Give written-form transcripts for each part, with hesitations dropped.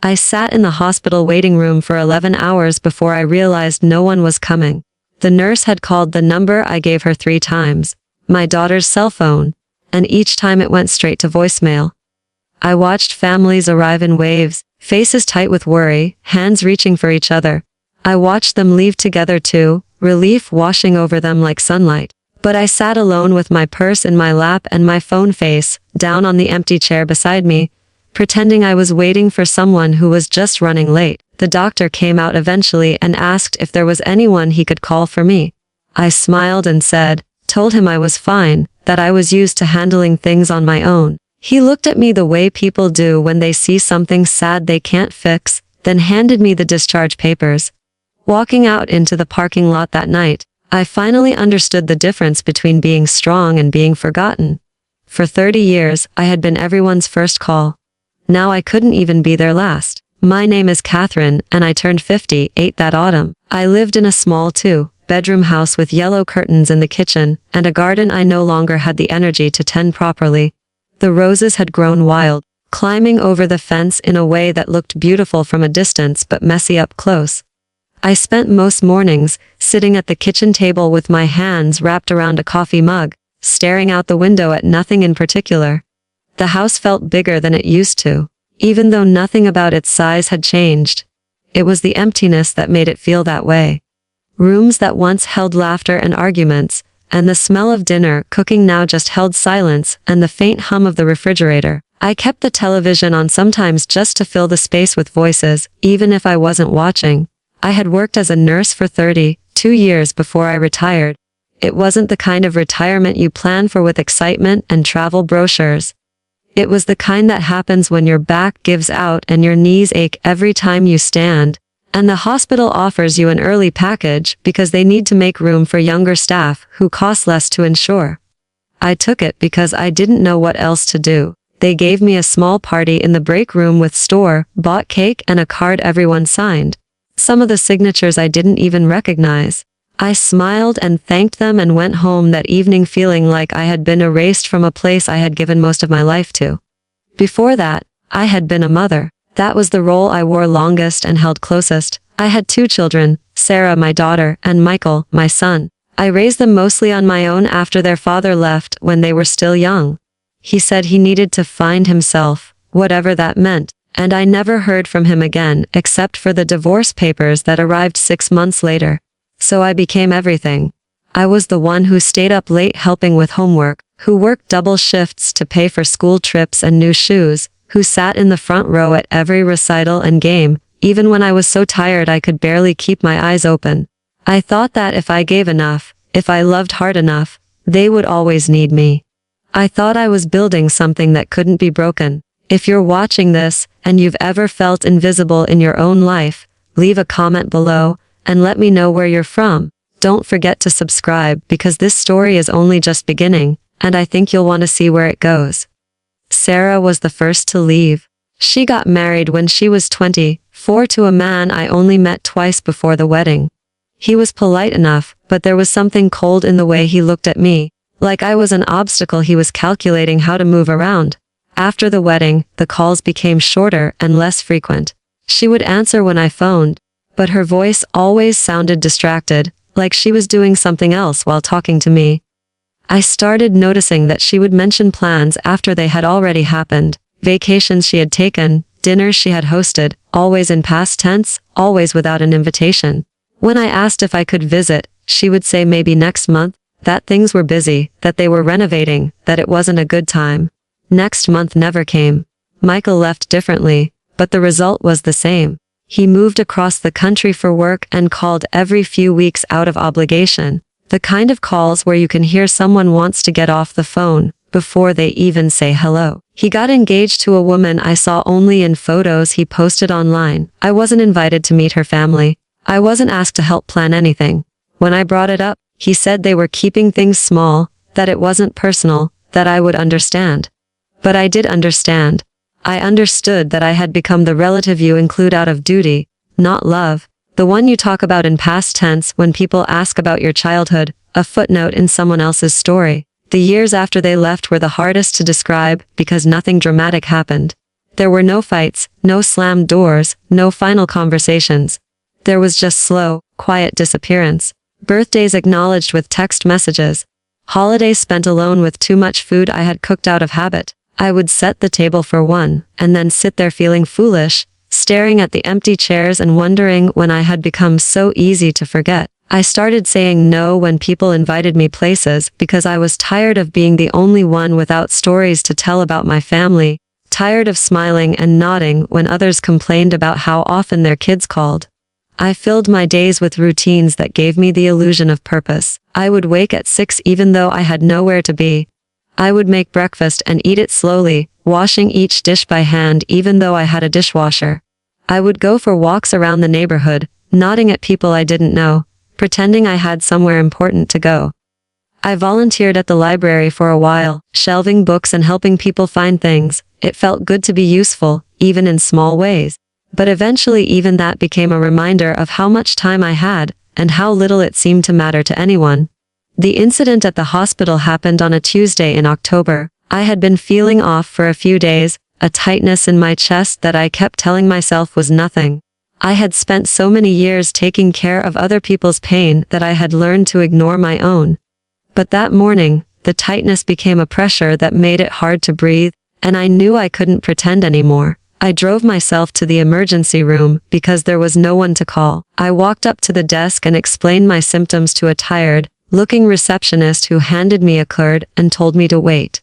I sat in the hospital waiting room for 11 hours before I realized no one was coming. The nurse had called the number I gave her 3 times, my daughter's cell phone, and each time it went straight to voicemail. I watched families arrive in waves, faces tight with worry, hands reaching for each other. I watched them leave together too, relief washing over them like sunlight. But I sat alone with my purse in my lap and my phone face down on the empty chair beside me, pretending I was waiting for someone who was just running late. The doctor came out eventually and asked if there was anyone he could call for me. I smiled and told him I was fine, that I was used to handling things on my own. He looked at me the way people do when they see something sad they can't fix, then handed me the discharge papers. Walking out into the parking lot that night, I finally understood the difference between being strong and being forgotten. For 30 years, I had been everyone's first call. Now I couldn't even be their last. My name is Catherine, and I turned 58 that autumn. I lived in a small 2-bedroom house with yellow curtains in the kitchen, and a garden I no longer had the energy to tend properly. The roses had grown wild, climbing over the fence in a way that looked beautiful from a distance but messy up close. I spent most mornings sitting at the kitchen table with my hands wrapped around a coffee mug, staring out the window at nothing in particular. The house felt bigger than it used to, even though nothing about its size had changed. It was the emptiness that made it feel that way. Rooms that once held laughter and arguments, and the smell of dinner cooking now just held silence and the faint hum of the refrigerator. I kept the television on sometimes just to fill the space with voices, even if I wasn't watching. I had worked as a nurse for 32 years before I retired. It wasn't the kind of retirement you plan for with excitement and travel brochures. It was the kind that happens when your back gives out and your knees ache every time you stand, and the hospital offers you an early package because they need to make room for younger staff who cost less to insure. I took it because I didn't know what else to do. They gave me a small party in the break room with store-bought cake and a card everyone signed. Some of the signatures I didn't even recognize. I smiled and thanked them and went home that evening feeling like I had been erased from a place I had given most of my life to. Before that, I had been a mother. That was the role I wore longest and held closest. I had 2 children, Sarah, my daughter, and Michael, my son. I raised them mostly on my own after their father left when they were still young. He said he needed to find himself, whatever that meant, and I never heard from him again except for the divorce papers that arrived 6 months later. So I became everything. I was the one who stayed up late helping with homework, who worked double shifts to pay for school trips and new shoes, who sat in the front row at every recital and game, even when I was so tired I could barely keep my eyes open. I thought that if I gave enough, if I loved hard enough, they would always need me. I thought I was building something that couldn't be broken. If you're watching this, and you've ever felt invisible in your own life, leave a comment below, and let me know where you're from. Don't forget to subscribe because this story is only just beginning, and I think you'll want to see where it goes. Sarah was the first to leave. She got married when she was 24 to a man I only met twice before the wedding. He was polite enough, but there was something cold in the way he looked at me, like I was an obstacle he was calculating how to move around. After the wedding, the calls became shorter and less frequent. She would answer when I phoned, but her voice always sounded distracted, like she was doing something else while talking to me. I started noticing that she would mention plans after they had already happened, vacations she had taken, dinners she had hosted, always in past tense, always without an invitation. When I asked if I could visit, she would say maybe next month, that things were busy, that they were renovating, that it wasn't a good time. Next month never came. Michael left differently, but the result was the same. He moved across the country for work and called every few weeks out of obligation. The kind of calls where you can hear someone wants to get off the phone before they even say hello. He got engaged to a woman I saw only in photos he posted online. I wasn't invited to meet her family. I wasn't asked to help plan anything. When I brought it up, he said they were keeping things small, that it wasn't personal, that I would understand. But I did understand. I understood that I had become the relative you include out of duty, not love, the one you talk about in past tense when people ask about your childhood, a footnote in someone else's story. The years after they left were the hardest to describe because nothing dramatic happened. There were no fights, no slammed doors, no final conversations. There was just slow, quiet disappearance. Birthdays acknowledged with text messages. Holidays spent alone with too much food I had cooked out of habit. I would set the table for one, and then sit there feeling foolish, staring at the empty chairs and wondering when I had become so easy to forget. I started saying no when people invited me places because I was tired of being the only one without stories to tell about my family, tired of smiling and nodding when others complained about how often their kids called. I filled my days with routines that gave me the illusion of purpose. I would wake at 6 even though I had nowhere to be. I would make breakfast and eat it slowly, washing each dish by hand even though I had a dishwasher. I would go for walks around the neighborhood, nodding at people I didn't know, pretending I had somewhere important to go. I volunteered at the library for a while, shelving books and helping people find things. It felt good to be useful, even in small ways. But eventually even that became a reminder of how much time I had, and how little it seemed to matter to anyone. The incident at the hospital happened on a Tuesday in October. I had been feeling off for a few days, a tightness in my chest that I kept telling myself was nothing. I had spent so many years taking care of other people's pain that I had learned to ignore my own. But that morning, the tightness became a pressure that made it hard to breathe, and I knew I couldn't pretend anymore. I drove myself to the emergency room because there was no one to call. I walked up to the desk and explained my symptoms to a tired-looking receptionist who handed me a card and told me to wait.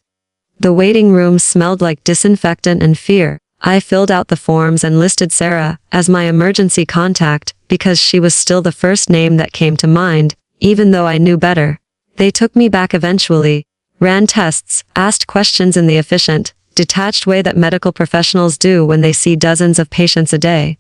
The waiting room smelled like disinfectant and fear. I filled out the forms and listed Sarah as my emergency contact because she was still the first name that came to mind, even though I knew better. They took me back eventually, ran tests, asked questions in the efficient, detached way that medical professionals do when they see dozens of patients a day.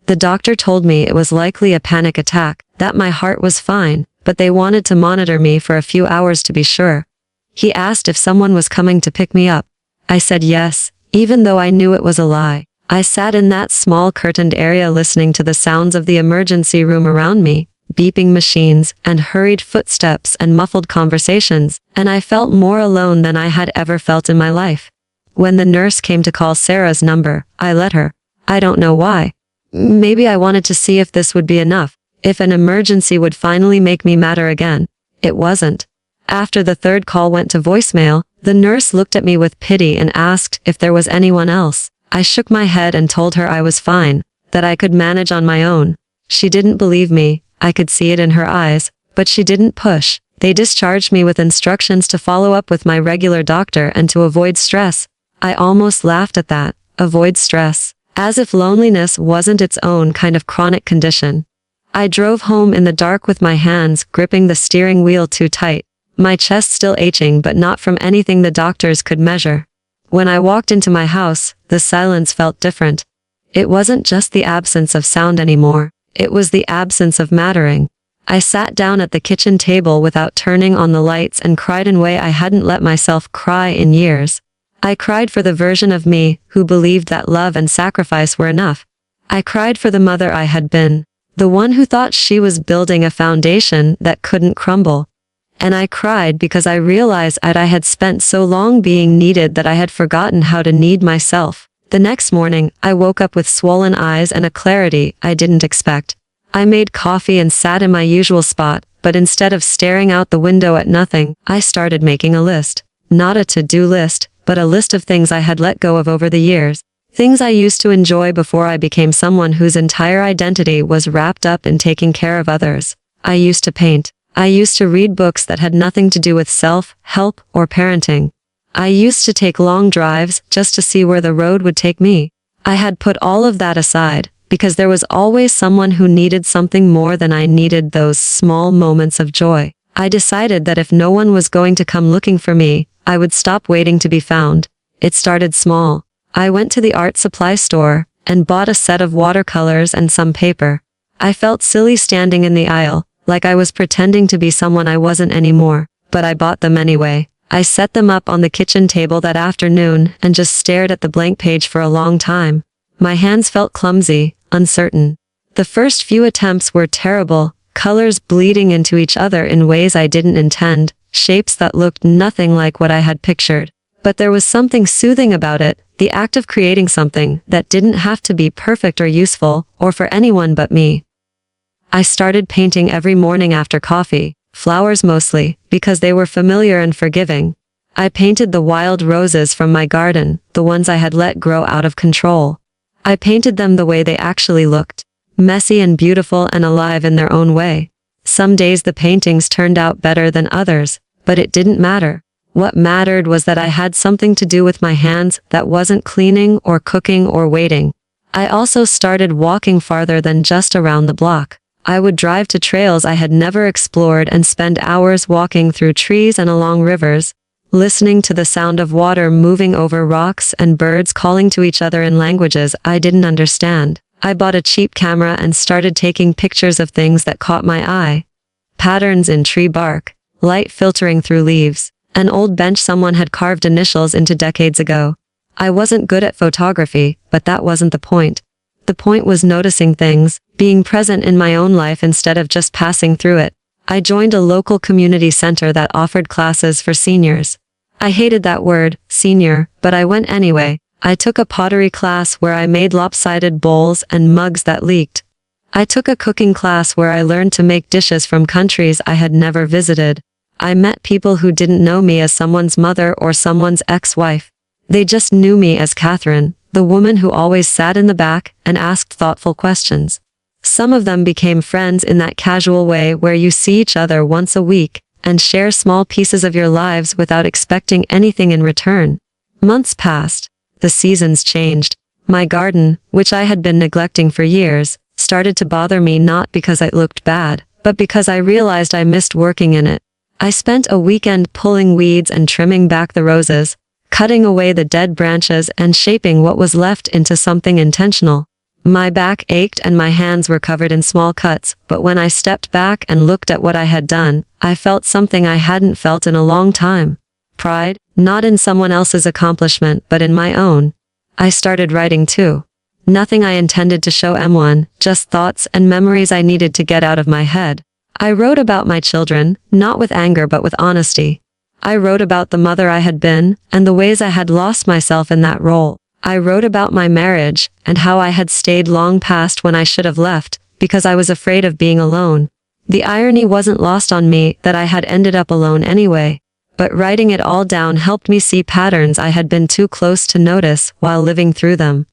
The doctor told me it was likely a panic attack, that my heart was fine, but they wanted to monitor me for a few hours to be sure. He asked if someone was coming to pick me up. I said yes, even though I knew it was a lie. I sat in that small curtained area listening to the sounds of the emergency room around me, beeping machines, and hurried footsteps and muffled conversations, and I felt more alone than I had ever felt in my life. When the nurse came to call Sarah's number, I let her. I don't know why. Maybe I wanted to see if this would be enough, if an emergency would finally make me matter again. It wasn't. After the third call went to voicemail, the nurse looked at me with pity and asked if there was anyone else. I shook my head and told her I was fine, that I could manage on my own. She didn't believe me, I could see it in her eyes, but she didn't push. They discharged me with instructions to follow up with my regular doctor and to avoid stress. I almost laughed at that, avoid stress, as if loneliness wasn't its own kind of chronic condition. I drove home in the dark with my hands gripping the steering wheel too tight, my chest still aching but not from anything the doctors could measure. When I walked into my house, the silence felt different. It wasn't just the absence of sound anymore, it was the absence of mattering. I sat down at the kitchen table without turning on the lights and cried in a way I hadn't let myself cry in years. I cried for the version of me who believed that love and sacrifice were enough. I cried for the mother I had been, the one who thought she was building a foundation that couldn't crumble. And I cried because I realized I had spent so long being needed that I had forgotten how to need myself. The next morning, I woke up with swollen eyes and a clarity I didn't expect. I made coffee and sat in my usual spot, but instead of staring out the window at nothing, I started making a list. Not a to-do list, but a list of things I had let go of over the years. Things I used to enjoy before I became someone whose entire identity was wrapped up in taking care of others. I used to paint. I used to read books that had nothing to do with self-help or parenting. I used to take long drives just to see where the road would take me. I had put all of that aside, because there was always someone who needed something more than I needed those small moments of joy. I decided that if no one was going to come looking for me, I would stop waiting to be found. It started small. I went to the art supply store and bought a set of watercolors and some paper. I felt silly standing in the aisle, like I was pretending to be someone I wasn't anymore, but I bought them anyway. I set them up on the kitchen table that afternoon and just stared at the blank page for a long time. My hands felt clumsy, uncertain. The first few attempts were terrible, colors bleeding into each other in ways I didn't intend, shapes that looked nothing like what I had pictured. But there was something soothing about it, the act of creating something that didn't have to be perfect or useful, or for anyone but me. I started painting every morning after coffee, flowers mostly, because they were familiar and forgiving. I painted the wild roses from my garden, the ones I had let grow out of control. I painted them the way they actually looked, messy and beautiful and alive in their own way. Some days the paintings turned out better than others, but it didn't matter. What mattered was that I had something to do with my hands that wasn't cleaning or cooking or waiting. I also started walking farther than just around the block. I would drive to trails I had never explored and spend hours walking through trees and along rivers, listening to the sound of water moving over rocks and birds calling to each other in languages I didn't understand. I bought a cheap camera and started taking pictures of things that caught my eye. Patterns in tree bark, light filtering through leaves, an old bench someone had carved initials into decades ago. I wasn't good at photography, but that wasn't the point. The point was noticing things, being present in my own life instead of just passing through it. I joined a local community center that offered classes for seniors. I hated that word, senior, but I went anyway. I took a pottery class where I made lopsided bowls and mugs that leaked. I took a cooking class where I learned to make dishes from countries I had never visited. I met people who didn't know me as someone's mother or someone's ex-wife. They just knew me as Catherine, the woman who always sat in the back and asked thoughtful questions. Some of them became friends in that casual way where you see each other once a week and share small pieces of your lives without expecting anything in return. Months passed. The seasons changed. My garden, which I had been neglecting for years, started to bother me not because it looked bad, but because I realized I missed working in it. I spent a weekend pulling weeds and trimming back the roses, cutting away the dead branches and shaping what was left into something intentional. My back ached and my hands were covered in small cuts, but when I stepped back and looked at what I had done, I felt something I hadn't felt in a long time. Pride, not in someone else's accomplishment but in my own. I started writing too. Nothing I intended to show anyone, just thoughts and memories I needed to get out of my head. I wrote about my children, not with anger but with honesty. I wrote about the mother I had been, and the ways I had lost myself in that role. I wrote about my marriage, and how I had stayed long past when I should have left, because I was afraid of being alone. The irony wasn't lost on me that I had ended up alone anyway, but writing it all down helped me see patterns I had been too close to notice while living through them.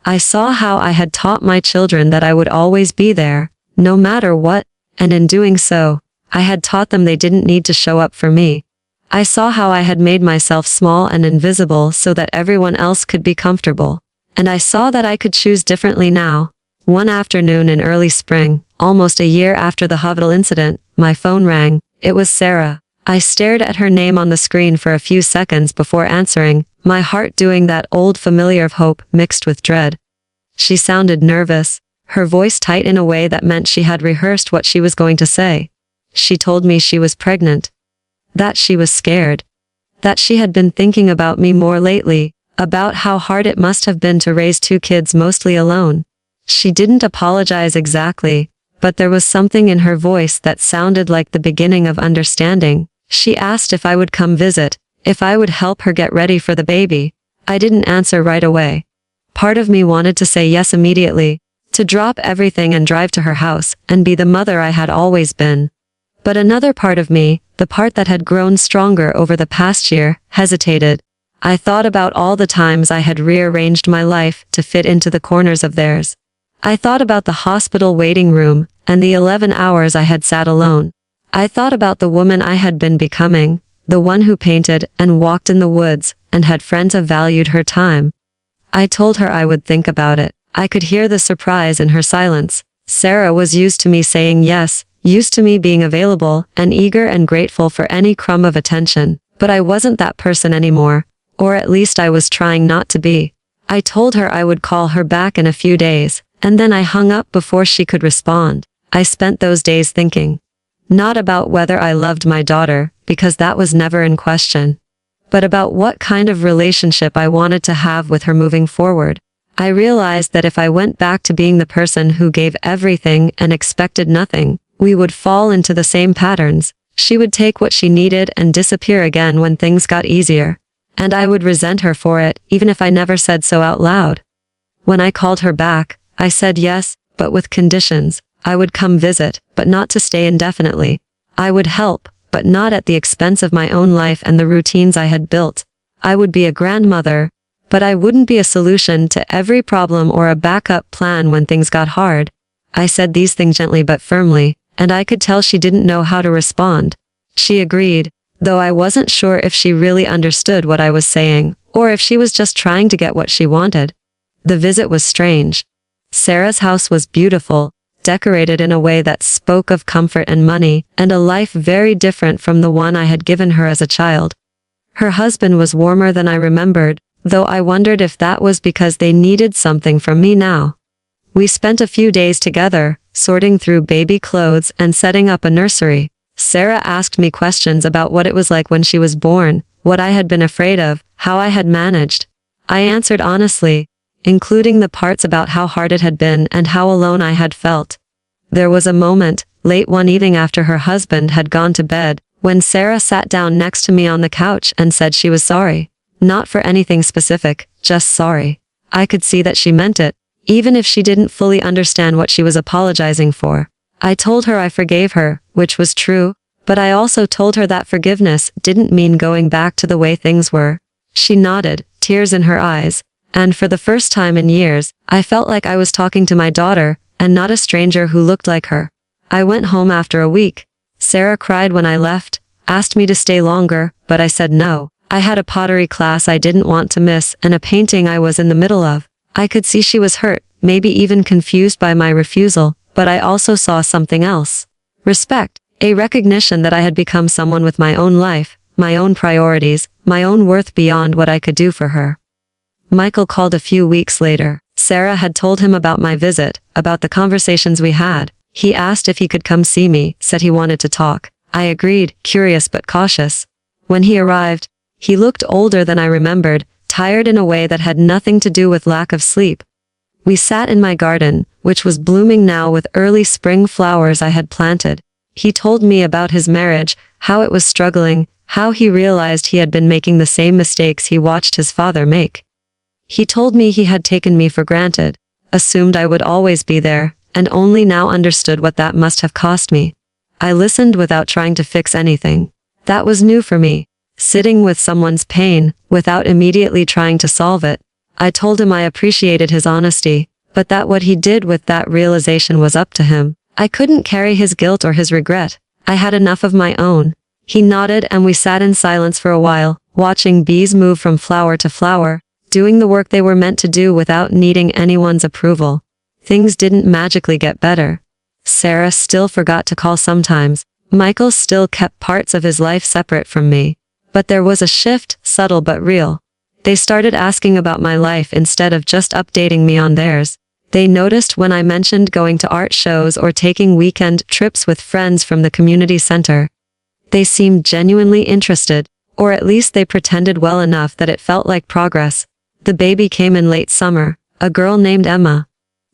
I saw how I had taught my children that I would always be there, no matter what, and in doing so, I had taught them they didn't need to show up for me. I saw how I had made myself small and invisible so that everyone else could be comfortable. And I saw that I could choose differently now. One afternoon in early spring, almost a year after the hospital incident, my phone rang. It was Sarah. I stared at her name on the screen for a few seconds before answering, my heart doing that old familiar of hope mixed with dread. She sounded nervous, her voice tight in a way that meant she had rehearsed what she was going to say. She told me she was pregnant. That she was scared. That she had been thinking about me more lately, about how hard it must have been to raise 2 kids mostly alone. She didn't apologize exactly, but there was something in her voice that sounded like the beginning of understanding. She asked if I would come visit, if I would help her get ready for the baby. I didn't answer right away. Part of me wanted to say yes immediately, to drop everything and drive to her house and be the mother I had always been. But another part of me, the part that had grown stronger over the past year, hesitated. I thought about all the times I had rearranged my life to fit into the corners of theirs. I thought about the hospital waiting room and the 11 hours I had sat alone. I thought about the woman I had been becoming, the one who painted and walked in the woods and had friends who valued her time. I told her I would think about it. I could hear the surprise in her silence. Sarah was used to me saying yes, used to me being available and eager and grateful for any crumb of attention, but I wasn't that person anymore, or at least I was trying not to be. I told her I would call her back in a few days, and then I hung up before she could respond. I spent those days thinking, not about whether I loved my daughter, because that was never in question, but about what kind of relationship I wanted to have with her moving forward. I realized that if I went back to being the person who gave everything and expected nothing, we would fall into the same patterns. She would take what she needed and disappear again when things got easier. And I would resent her for it, even if I never said so out loud. When I called her back, I said yes, but with conditions. I would come visit, but not to stay indefinitely. I would help, but not at the expense of my own life and the routines I had built. I would be a grandmother, but I wouldn't be a solution to every problem or a backup plan when things got hard. I said these things gently but firmly, and I could tell she didn't know how to respond. She agreed, though I wasn't sure if she really understood what I was saying, or if she was just trying to get what she wanted. The visit was strange. Sarah's house was beautiful, decorated in a way that spoke of comfort and money, and a life very different from the one I had given her as a child. Her husband was warmer than I remembered, though I wondered if that was because they needed something from me now. We spent a few days together, sorting through baby clothes and setting up a nursery. Sarah asked me questions about what it was like when she was born, what I had been afraid of, how I had managed. I answered honestly, including the parts about how hard it had been and how alone I had felt. There was a moment, late one evening after her husband had gone to bed, when Sarah sat down next to me on the couch and said she was sorry. Not for anything specific, just sorry. I could see that she meant it, even if she didn't fully understand what she was apologizing for. I told her I forgave her, which was true, but I also told her that forgiveness didn't mean going back to the way things were. She nodded, tears in her eyes, and for the first time in years, I felt like I was talking to my daughter, and not a stranger who looked like her. I went home after a week. Sarah cried when I left, asked me to stay longer, but I said no. I had a pottery class I didn't want to miss and a painting I was in the middle of. I could see she was hurt, maybe even confused by my refusal, but I also saw something else. Respect, a recognition that I had become someone with my own life, my own priorities, my own worth beyond what I could do for her. Michael called a few weeks later. Sarah had told him about my visit, about the conversations we had. He asked if he could come see me, said he wanted to talk. I agreed, curious but cautious. When he arrived, he looked older than I remembered, tired in a way that had nothing to do with lack of sleep. We sat in my garden, which was blooming now with early spring flowers I had planted. He told me about his marriage, how it was struggling, how he realized he had been making the same mistakes he watched his father make. He told me he had taken me for granted, assumed I would always be there, and only now understood what that must have cost me. I listened without trying to fix anything. That was new for me. Sitting with someone's pain, without immediately trying to solve it. I told him I appreciated his honesty, but that what he did with that realization was up to him. I couldn't carry his guilt or his regret. I had enough of my own. He nodded and we sat in silence for a while, watching bees move from flower to flower, doing the work they were meant to do without needing anyone's approval. Things didn't magically get better. Sarah still forgot to call sometimes. Michael still kept parts of his life separate from me. But there was a shift, subtle but real. They started asking about my life instead of just updating me on theirs. They noticed when I mentioned going to art shows or taking weekend trips with friends from the community center. They seemed genuinely interested, or at least they pretended well enough that it felt like progress. The baby came in late summer, a girl named Emma.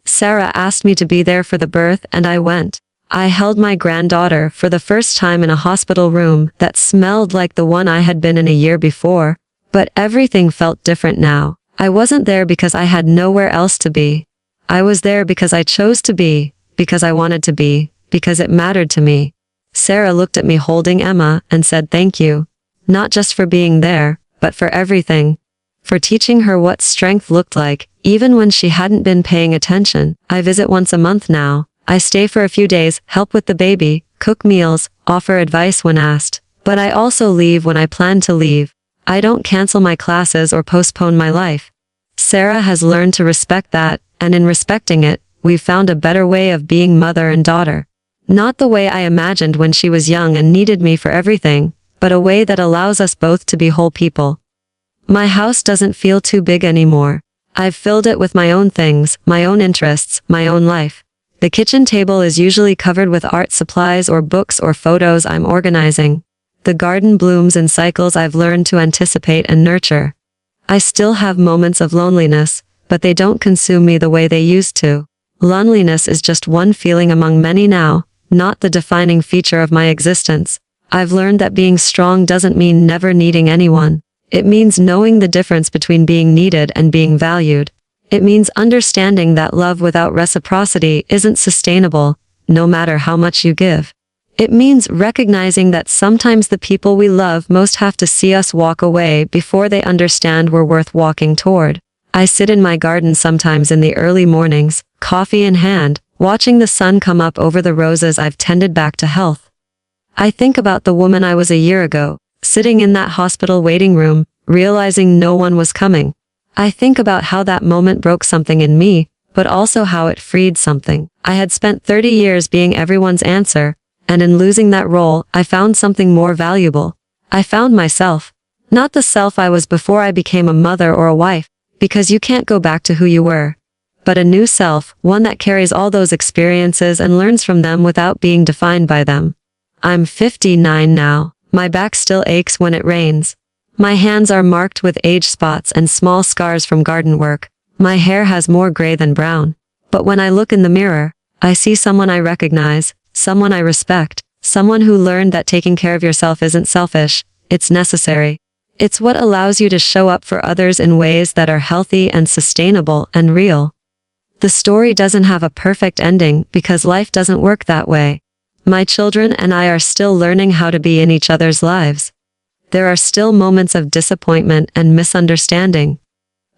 Sarah asked me to be there for the birth and I went. I held my granddaughter for the first time in a hospital room that smelled like the one I had been in a year before, but everything felt different now. I wasn't there because I had nowhere else to be. I was there because I chose to be, because I wanted to be, because it mattered to me. Sarah looked at me holding Emma and said thank you. Not just for being there, but for everything. For teaching her what strength looked like, even when she hadn't been paying attention. I visit once a month now. I stay for a few days, help with the baby, cook meals, offer advice when asked. But I also leave when I plan to leave. I don't cancel my classes or postpone my life. Sarah has learned to respect that, and in respecting it, we've found a better way of being mother and daughter. Not the way I imagined when she was young and needed me for everything, but a way that allows us both to be whole people. My house doesn't feel too big anymore. I've filled it with my own things, my own interests, my own life. The kitchen table is usually covered with art supplies or books or photos I'm organizing. The garden blooms in cycles I've learned to anticipate and nurture. I still have moments of loneliness, but they don't consume me the way they used to. Loneliness is just one feeling among many now, not the defining feature of my existence. I've learned that being strong doesn't mean never needing anyone. It means knowing the difference between being needed and being valued. It means understanding that love without reciprocity isn't sustainable, no matter how much you give. It means recognizing that sometimes the people we love most have to see us walk away before they understand we're worth walking toward. I sit in my garden sometimes in the early mornings, coffee in hand, watching the sun come up over the roses I've tended back to health. I think about the woman I was a year ago, sitting in that hospital waiting room, realizing no one was coming. I think about how that moment broke something in me, but also how it freed something. I had spent 30 years being everyone's answer, and in losing that role, I found something more valuable. I found myself. Not the self I was before I became a mother or a wife, because you can't go back to who you were. But a new self, one that carries all those experiences and learns from them without being defined by them. I'm 59 now. My back still aches when it rains. My hands are marked with age spots and small scars from garden work. My hair has more gray than brown. But when I look in the mirror, I see someone I recognize, someone I respect, someone who learned that taking care of yourself isn't selfish, it's necessary. It's what allows you to show up for others in ways that are healthy and sustainable and real. The story doesn't have a perfect ending because life doesn't work that way. My children and I are still learning how to be in each other's lives. There are still moments of disappointment and misunderstanding.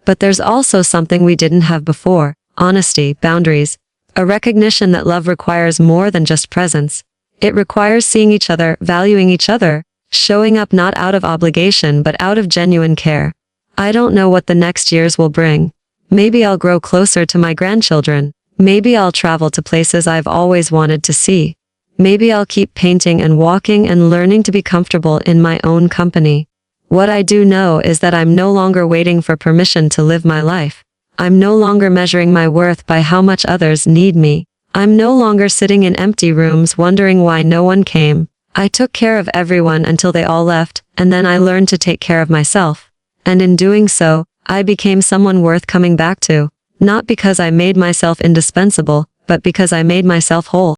But there's also something we didn't have before: honesty, boundaries, a recognition that love requires more than just presence. It requires seeing each other, valuing each other, showing up not out of obligation but out of genuine care. I don't know what the next years will bring. Maybe I'll grow closer to my grandchildren. Maybe I'll travel to places I've always wanted to see. Maybe I'll keep painting and walking and learning to be comfortable in my own company. What I do know is that I'm no longer waiting for permission to live my life. I'm no longer measuring my worth by how much others need me. I'm no longer sitting in empty rooms wondering why no one came. I took care of everyone until they all left, and then I learned to take care of myself. And in doing so, I became someone worth coming back to. Not because I made myself indispensable, but because I made myself whole.